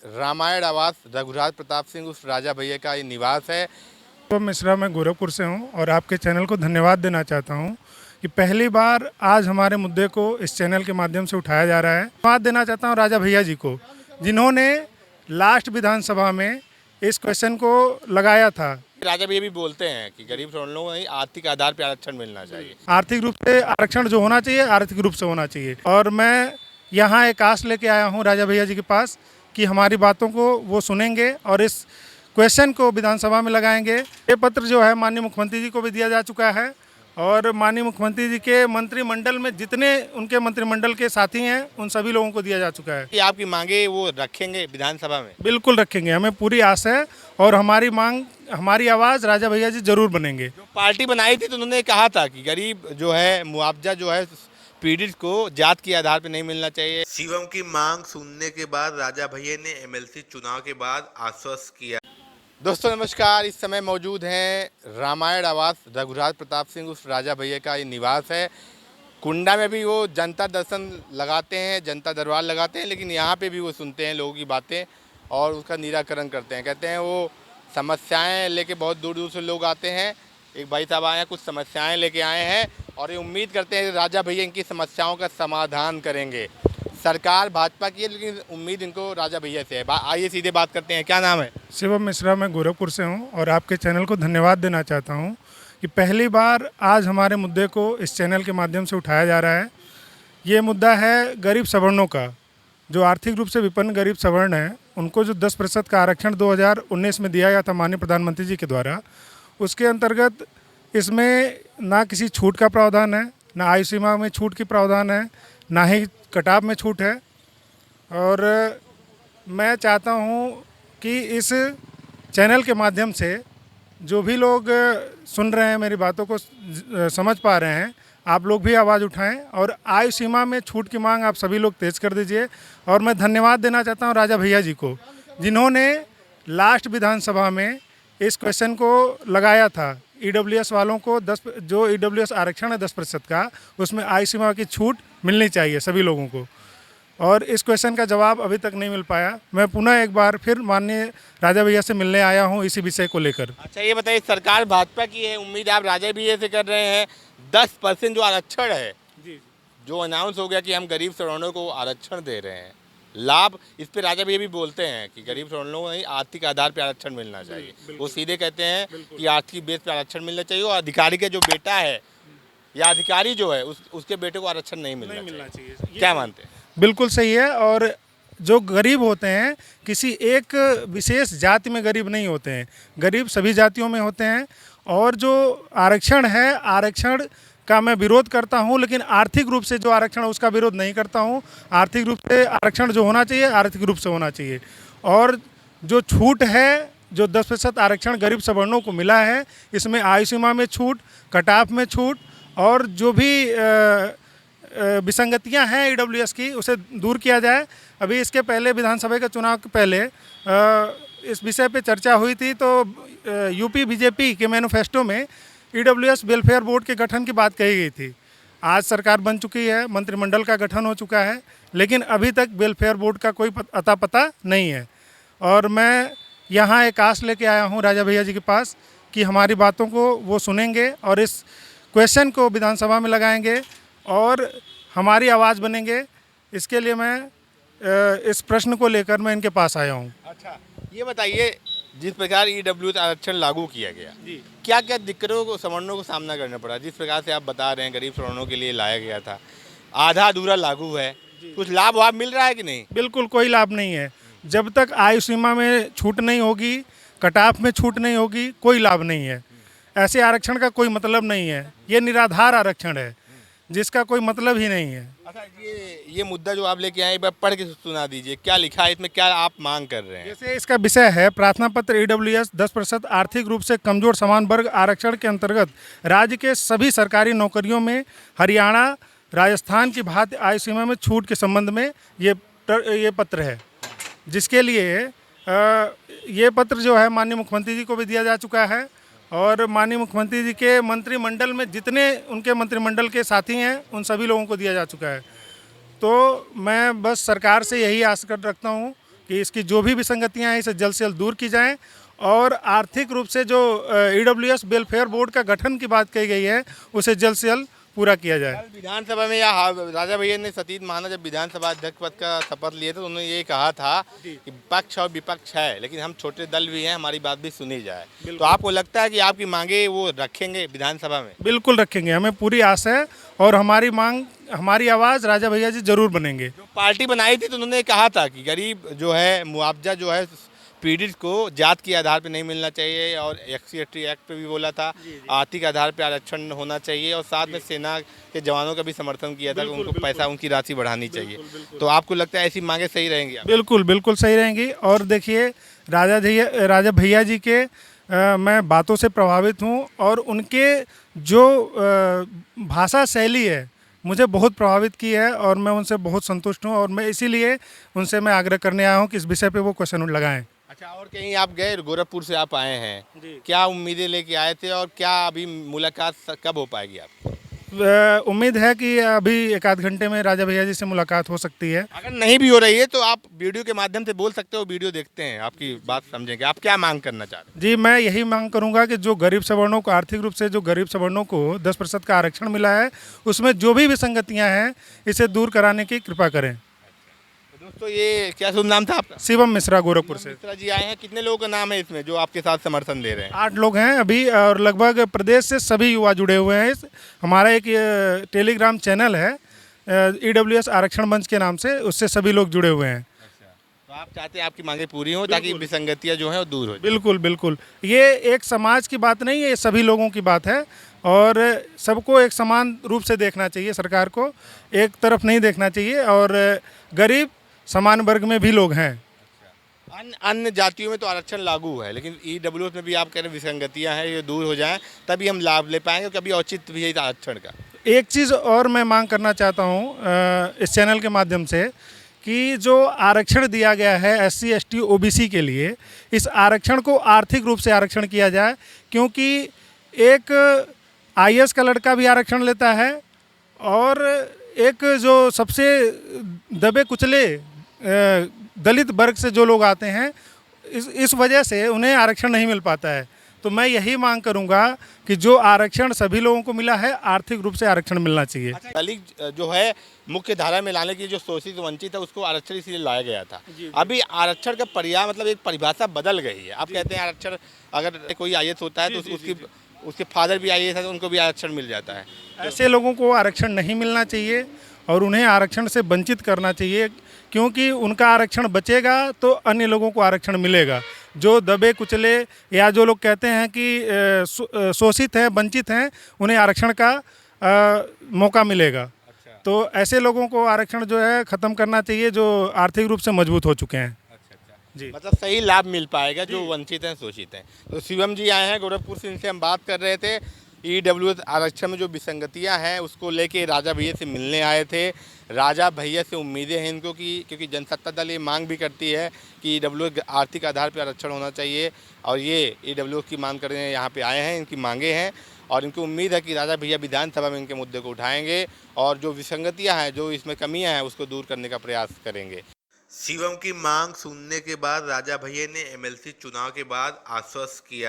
रामायण आवास रघुराज प्रताप सिंह उस राजा भैया का ये निवास है। तो मिश्रा, मैं गोरखपुर से हूं और आपके चैनल को धन्यवाद देना चाहता हूं कि पहली बार आज हमारे मुद्दे को इस चैनल के माध्यम से उठाया जा रहा है। धन्यवाद देना चाहता हूं राजा भैया जी को, जिन्होंने लास्ट विधानसभा में इस क्वेश्चन को लगाया था। राजा भैया भी बोलते हैं कि गरीब श्रवणों को आर्थिक आधार पर आरक्षण मिलना चाहिए। आर्थिक रूप से आरक्षण जो होना चाहिए, आर्थिक रूप से होना चाहिए। और मैं यहाँ एक आस लेके आया हूँ राजा भैया जी के पास कि हमारी बातों को वो सुनेंगे और इस क्वेश्चन को विधानसभा में लगाएंगे। ये पत्र जो है माननीय मुख्यमंत्री जी को भी दिया जा चुका है और माननीय मुख्यमंत्री जी के मंत्रिमंडल में जितने उनके मंत्रिमंडल के साथी हैं उन सभी लोगों को दिया जा चुका है। कि आपकी मांगे वो रखेंगे विधानसभा में? बिल्कुल रखेंगे, हमें पूरी आस है और हमारी मांग, हमारी आवाज़ राजा भैया जी जरूर बनेंगे। जो पार्टी बनाई थी तो उन्होंने कहा था कि गरीब जो है मुआवजा जो है पीड़ित को जात के आधार पर नहीं मिलना चाहिए। शिवम की मांग सुनने के बाद राजा भैया ने एमएलसी चुनाव के बाद आश्वस्त किया। दोस्तों नमस्कार, इस समय मौजूद हैं रामायण आवास रघुराज प्रताप सिंह उस राजा भैया का ये निवास है। कुंडा में भी वो जनता दर्शन लगाते हैं, जनता दरबार लगाते हैं, लेकिन यहाँ पे भी वो सुनते हैं लोगों की बातें और उसका निराकरण करते हैं। कहते हैं वो समस्याएं लेके बहुत दूर दूर से लोग आते हैं। एक भाई साहब आए हैं, कुछ समस्याएं लेके आए हैं और ये उम्मीद करते हैं कि राजा भैया इनकी समस्याओं का समाधान करेंगे। सरकार भाजपा की है लेकिन उम्मीद इनको राजा भैया से है। आइए सीधे बात करते हैं। क्या नाम है? शिवम मिश्रा, मैं गोरखपुर से हूं और आपके चैनल को धन्यवाद देना चाहता हूं कि पहली बार आज हमारे मुद्दे को इस चैनल के माध्यम से उठाया जा रहा है। ये मुद्दा है गरीब सवर्णों का, जो आर्थिक रूप से विपन्न गरीब सवर्ण हैं, उनको जो 10% का आरक्षण 2019 में दिया गया था माननीय प्रधानमंत्री जी के द्वारा, उसके अंतर्गत इसमें ना किसी छूट का प्रावधान है, ना आयु सीमा में छूट की प्रावधान है, ना ही कटाव में छूट है। और मैं चाहता हूं कि इस चैनल के माध्यम से जो भी लोग सुन रहे हैं, मेरी बातों को समझ पा रहे हैं, आप लोग भी आवाज़ उठाएं और आयु सीमा में छूट की मांग आप सभी लोग तेज़ कर दीजिए। और मैं धन्यवाद देना चाहता हूं राजा भैया जी को, जिन्होंने लास्ट विधानसभा में इस क्वेश्चन को लगाया था। ईडब्ल्यूएस वालों को जो ईडब्ल्यूएस आरक्षण है 10% का, उसमें आयु सीमा की छूट मिलनी चाहिए सभी लोगों को। और इस क्वेश्चन का जवाब अभी तक नहीं मिल पाया। मैं पुनः एक बार फिर माननीय राजा भैया से मिलने आया हूं इसी विषय को लेकर। अच्छा ये बताइए, सरकार भाजपा की है, उम्मीद आप राजा भैया से कर रहे हैं। 10% जो आरक्षण है जी, जो अनाउंस हो गया कि हम गरीब श्रवणों को आरक्षण दे रहे हैं, लाभ इस पे राजा भैया भी बोलते हैं कि गरीब श्रवणों को आर्थिक आधार पर आरक्षण मिलना चाहिए। वो सीधे कहते हैं कि आर्थिक बेस पर आरक्षण मिलना चाहिए और अधिकारी का जो बेटा है या अधिकारी जो है उसके बेटे को आरक्षण नहीं मिलना चाहिए। क्या मानते हैं? बिल्कुल सही है। और जो गरीब होते हैं किसी एक विशेष जाति में गरीब नहीं होते हैं, गरीब सभी जातियों में होते हैं। और जो आरक्षण है, आरक्षण का मैं विरोध करता हूं, लेकिन आर्थिक रूप से जो आरक्षण है उसका विरोध नहीं करता हूं। आर्थिक रूप से आरक्षण जो होना चाहिए, आर्थिक रूप से होना चाहिए। और जो छूट है, जो 10% आरक्षण गरीब सवर्णों को मिला है, इसमें आयु सीमा में छूट, कटाव में छूट और जो भी विसंगतियां हैं ईडब्ल्यूएस की, उसे दूर किया जाए। अभी इसके पहले विधानसभा के चुनाव के पहले इस विषय पे चर्चा हुई थी, तो यूपी बीजेपी के मैनिफेस्टो में ईडब्ल्यूएस वेलफेयर बोर्ड के गठन की बात कही गई थी। आज सरकार बन चुकी है, मंत्रिमंडल का गठन हो चुका है, लेकिन अभी तक वेलफेयर बोर्ड का कोई अता पता नहीं है। और मैं यहाँ एक आस लेके आया हूँ राजा भैया जी के पास कि हमारी बातों को वो सुनेंगे और इस क्वेश्चन को विधानसभा में लगाएंगे और हमारी आवाज़ बनेंगे। इसके लिए मैं इस प्रश्न को लेकर मैं इनके पास आया हूँ। अच्छा ये बताइए, जिस प्रकार ईडब्ल्यू आरक्षण लागू किया गया, क्या क्या दिक्कतों को सवर्णों को सामना करना पड़ा? जिस प्रकार से आप बता रहे हैं गरीब सवर्णों के लिए लाया गया था, आधा अधूरा लागू है, कुछ लाभ वाभ मिल रहा है कि नहीं? बिल्कुल कोई लाभ नहीं है। जब तक आयु सीमा में छूट नहीं होगी, कटाव में छूट नहीं होगी, कोई लाभ नहीं है। ऐसे आरक्षण का कोई मतलब नहीं है। ये निराधार आरक्षण है जिसका कोई मतलब ही नहीं है। अच्छा ये मुद्दा जो आप लेके आए, एक बार पढ़ के सुना दीजिए, क्या लिखा है इसमें, क्या आप मांग कर रहे हैं? जैसे इसका विषय है प्रार्थना पत्र ईडब्ल्यूएस 10% आर्थिक रूप से कमजोर समान वर्ग आरक्षण के अंतर्गत राज्य के सभी सरकारी नौकरियों में हरियाणा राजस्थान की भांति आयु सीमा में छूट के संबंध में ये पत्र है, जिसके लिए ये पत्र जो है माननीय मुख्यमंत्री जी को भी दिया जा चुका है और माननीय मुख्यमंत्री जी के मंत्रिमंडल में जितने उनके मंत्रिमंडल के साथी हैं उन सभी लोगों को दिया जा चुका है। तो मैं बस सरकार से यही आस कर रखता हूँ कि इसकी जो भी विसंगतियां हैं इसे जल्द से जल्द दूर की जाएं और आर्थिक रूप से जो ईडब्ल्यूएस वेलफेयर बोर्ड का गठन की बात कही गई है उसे जल्द से जल्द पूरा किया जाए। कल विधानसभा में राजा भैया ने सतीश महाना जब विधानसभा अध्यक्ष पद का शपथ लिए थे तो उन्होंने ये कहा था कि पक्ष और विपक्ष है लेकिन हम छोटे दल भी हैं, हमारी बात भी सुनी जाए। तो आपको लगता है कि आपकी मांगे वो रखेंगे विधानसभा में? बिल्कुल रखेंगे, हमें पूरी आशा है और हमारी मांग, हमारी आवाज़ राजा भैया जी जरूर बनेंगे। जो पार्टी बनाई थी तो उन्होंने कहा था कि गरीब जो है मुआवजा जो है पीड़ित को जात के आधार पर नहीं मिलना चाहिए और SC/ST एक्ट पे भी बोला था, आर्थिक आधार पर आरक्षण होना चाहिए और साथ में सेना के जवानों का भी समर्थन किया था कि उनको पैसा, उनकी राशि बढ़ानी चाहिए। तो आपको लगता है ऐसी मांगे सही रहेंगी? बिल्कुल बिल्कुल सही रहेंगी। और देखिए राजा भैया जी के मैं बातों से प्रभावित हूँ और उनके जो भाषा शैली है मुझे बहुत प्रभावित की है और मैं उनसे बहुत संतुष्ट हूँ और मैं इसीलिए उनसे मैं आग्रह करने आया हूँ कि इस विषय पे वो क्वेश्चन लगाएं। अच्छा, और कहीं आप गए, गोरखपुर से आप आए हैं, क्या उम्मीदें लेके आए थे और क्या अभी मुलाकात कब हो पाएगी आपकी? उम्मीद है कि अभी एक आध घंटे में राजा भैया जी से मुलाकात हो सकती है। अगर नहीं भी हो रही है तो आप वीडियो के माध्यम से बोल सकते हो, वीडियो देखते हैं आपकी बात समझेंगे। आप क्या मांग करना चाहते हैं? जी, मैं यही मांग करूंगा कि जो गरीब सवर्णों को आर्थिक रूप से जो गरीब सवर्णों को 10% का आरक्षण मिला है उसमें जो भी विसंगतियां हैं इसे दूर कराने की कृपा करें। दोस्तों, ये क्या शुभ नाम था आपका? शिवम मिश्रा, गोरखपुर से। मिश्रा जी आए हैं। कितने लोगों का नाम है इसमें जो आपके साथ समर्थन दे रहे हैं? 8 लोग हैं अभी और लगभग प्रदेश से सभी युवा जुड़े हुए हैं। हमारा एक टेलीग्राम चैनल है EWS आरक्षण मंच के नाम से, उससे सभी लोग जुड़े हुए हैं। तो आप चाहते हैं आपकी मांगे पूरी हो ताकि विसंगतियां जो हैं वो दूर हो जाए? बिल्कुल बिल्कुल, ये एक समाज की बात नहीं है, ये सभी लोगों की बात है और सबको एक समान रूप से देखना चाहिए। सरकार को एक तरफ नहीं देखना चाहिए और गरीब समान वर्ग में भी लोग हैं। अन्य जातियों में तो आरक्षण लागू है लेकिन EWS में भी आप कह रहे हैं विसंगतियां हैं, ये दूर हो जाएं तभी हम लाभ ले पाएंगे। कभी औचित्य भी है इस आरक्षण का। एक चीज़ और मैं मांग करना चाहता हूँ इस चैनल के माध्यम से कि जो आरक्षण दिया गया है SC/ST OBC के लिए, इस आरक्षण को आर्थिक रूप से आरक्षण किया जाए क्योंकि एक IAS का लड़का भी आरक्षण लेता है और एक जो सबसे दबे कुचले दलित वर्ग से जो लोग आते हैं इस वजह से उन्हें आरक्षण नहीं मिल पाता है। तो मैं यही मांग करूंगा कि जो आरक्षण सभी लोगों को मिला है आर्थिक रूप से आरक्षण मिलना चाहिए। दलित जो है मुख्य धारा में लाने की जो शोषित वंचित है उसको आरक्षण इसलिए लाया गया था। अभी आरक्षण का पर्याय मतलब एक परिभाषा बदल गई है। आप कहते हैं आरक्षण अगर कोई IAS होता है तो उसके फादर भी IAS है तो उनको भी आरक्षण मिल जाता है। ऐसे लोगों को आरक्षण नहीं मिलना चाहिए और उन्हें आरक्षण से वंचित करना चाहिए क्योंकि उनका आरक्षण बचेगा तो अन्य लोगों को आरक्षण मिलेगा। जो दबे कुचले या जो लोग कहते हैं कि शोषित हैं, वंचित हैं, उन्हें आरक्षण का मौका मिलेगा। तो ऐसे लोगों को आरक्षण जो है ख़त्म करना चाहिए जो आर्थिक रूप से मजबूत हो चुके हैं। जी, मतलब सही लाभ मिल पाएगा जो वंचित हैं, शोषित हैं। तो शिवम जी आए हैं गोरखपुर से, इनसे हम बात कर रहे थे EWS आरक्षण में जो विसंगतियां हैं उसको लेके राजा भैया से मिलने आए थे। राजा भैया से उम्मीदें हैं इनको कि क्योंकि जनसत्ता दल ये मांग भी करती है कि EWS आर्थिक आधार पर आरक्षण होना चाहिए और ये EWS की मांग करने यहाँ पे आए हैं, इनकी मांगे हैं और इनको उम्मीद है कि राजा भैया विधानसभा में इनके मुद्दे को उठाएंगे और जो विसंगतियाँ हैं, जो इसमें कमियाँ हैं उसको दूर करने का प्रयास करेंगे। शिवम की मांग सुनने के बाद राजा भैया ने MLC चुनाव के बाद आश्वस्त किया